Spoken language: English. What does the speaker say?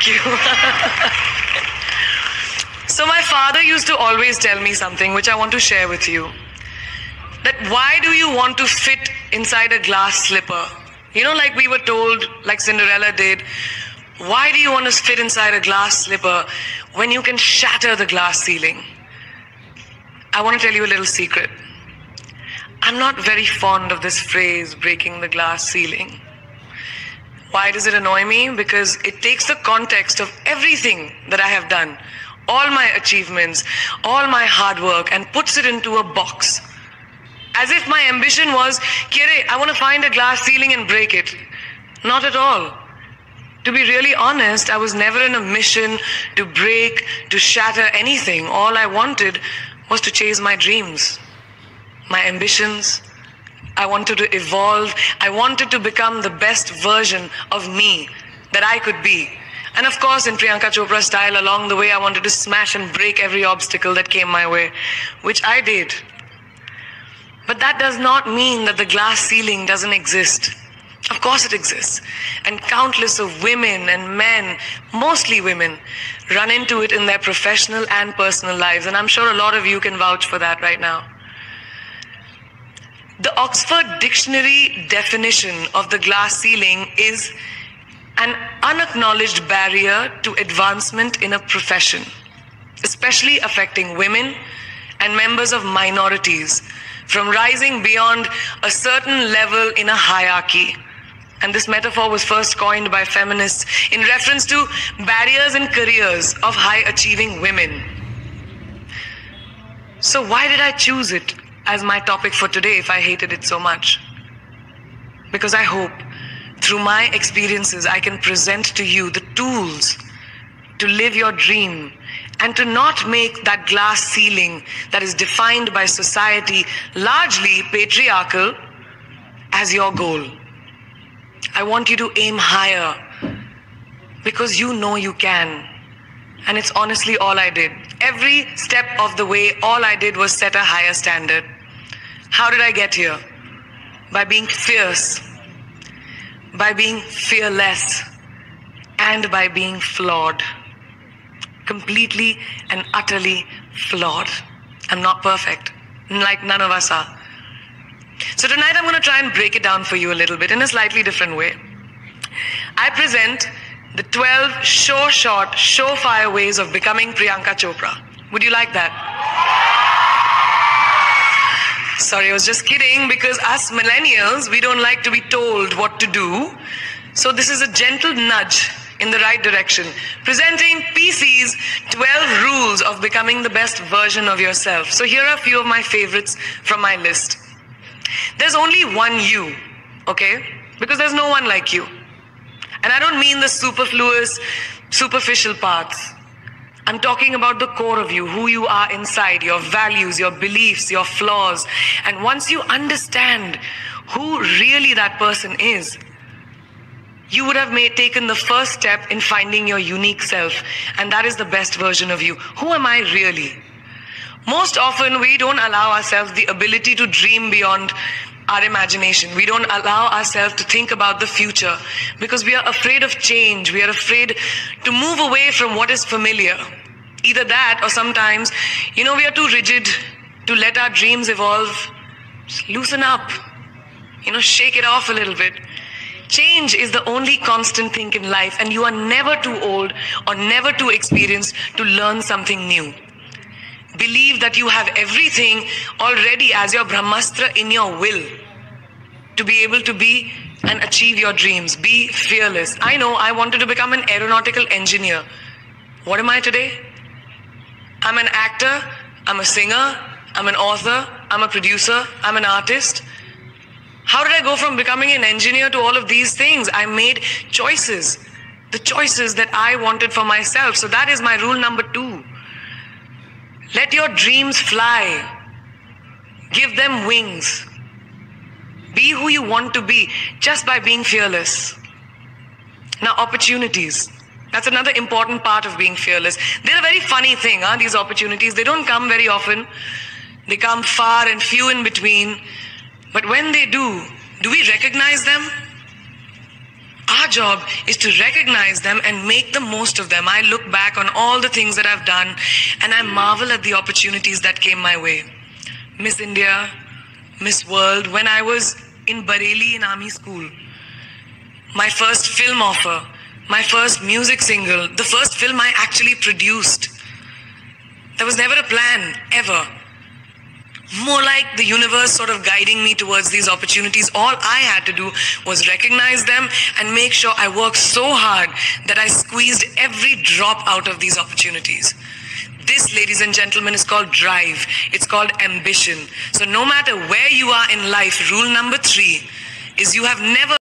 Thank you. So my father used to always tell me something which I want to share with you. That why do you want to fit inside a glass slipper? You know, like we were told, like Cinderella did, why do you want to fit inside a glass slipper when you can shatter the glass ceiling? I want to tell you a little secret. I'm not very fond of this phrase, breaking the glass ceiling. Why does it annoy me? Because it takes the context of everything that I have done, all my achievements, all my hard work, and puts it into a box. As if my ambition was, Kire, I want to find a glass ceiling and break it. Not at all. To be really honest, I was never in a mission to break, to shatter anything. All I wanted was to chase my dreams, my ambitions. I wanted to evolve. I wanted to become the best version of me that I could be. And of course, in Priyanka Chopra style, along the way, I wanted to smash and break every obstacle that came my way, which I did. But that does not mean that the glass ceiling doesn't exist. Of course it exists. And countless of women and men, mostly women, run into it in their professional and personal lives. And I'm sure a lot of you can vouch for that right now. The Oxford Dictionary definition of the glass ceiling is an unacknowledged barrier to advancement in a profession, especially affecting women and members of minorities from rising beyond a certain level in a hierarchy. And this metaphor was first coined by feminists in reference to barriers in careers of high-achieving women. So why did I choose it as my topic for today if I hated it so much? Because I hope through my experiences I can present to you the tools to live your dream and to not make that glass ceiling that is defined by society, largely patriarchal, as your goal. I want you to aim higher because you know you can. And it's honestly all I did. Every step of the way, all I did was set a higher standard. How did I get here? By being fierce, by being fearless, and by being flawed. Completely and utterly flawed. I'm not perfect, like none of us are. So tonight I'm going to try and break it down for you a little bit in a slightly different way. I present the 12 short, surefire ways of becoming Priyanka Chopra. Would you like that? Sorry, I was just kidding, because us millennials, we don't like to be told what to do. So this is a gentle nudge in the right direction, presenting PC's 12 rules of becoming the best version of yourself. So here are a few of my favorites from my list. There's only one you, okay? Because there's no one like you. And I don't mean the superfluous, superficial parts. I'm talking about the core of you, who you are inside, your values, your beliefs, your flaws. And once you understand who really that person is, you would have taken the first step in finding your unique self. And that is the best version of you. Who am I really? Most often, we don't allow ourselves the ability to dream beyond our imagination. We don't allow ourselves to think about the future because we are afraid of change. We are afraid to move away from what is familiar. Either that, or sometimes, we are too rigid to let our dreams evolve. Just loosen up, shake it off a little bit. Change is the only constant thing in life, and you are never too old or never too experienced to learn something new. Believe that you have everything already as your Brahmastra in your will to be able to be and achieve your dreams. Be fearless. I know I wanted to become an aeronautical engineer. What am I today? I'm an actor, I'm a singer, I'm an author, I'm a producer, I'm an artist. How did I go from becoming an engineer to all of these things? I made choices, the choices that I wanted for myself. So that is my rule number 2. Let your dreams fly. Give them wings. Be who you want to be just by being fearless. Now, opportunities. That's another important part of being fearless. They're a very funny thing, these opportunities. They don't come very often. They come far and few in between. But when they do we recognize them? our job is to recognize them and make the most of them. I look back on all the things that I've done and I marvel at the opportunities that came my way. Miss India, Miss World, when I was in Bareilly in army school, my first film offer, my first music single, the first film I actually produced. There was never a plan, ever. More like the universe sort of guiding me towards these opportunities. All I had to do was recognize them and make sure I worked so hard that I squeezed every drop out of these opportunities. This, ladies and gentlemen, is called drive. It's called ambition. So no matter where you are in life, rule number 3 is you have never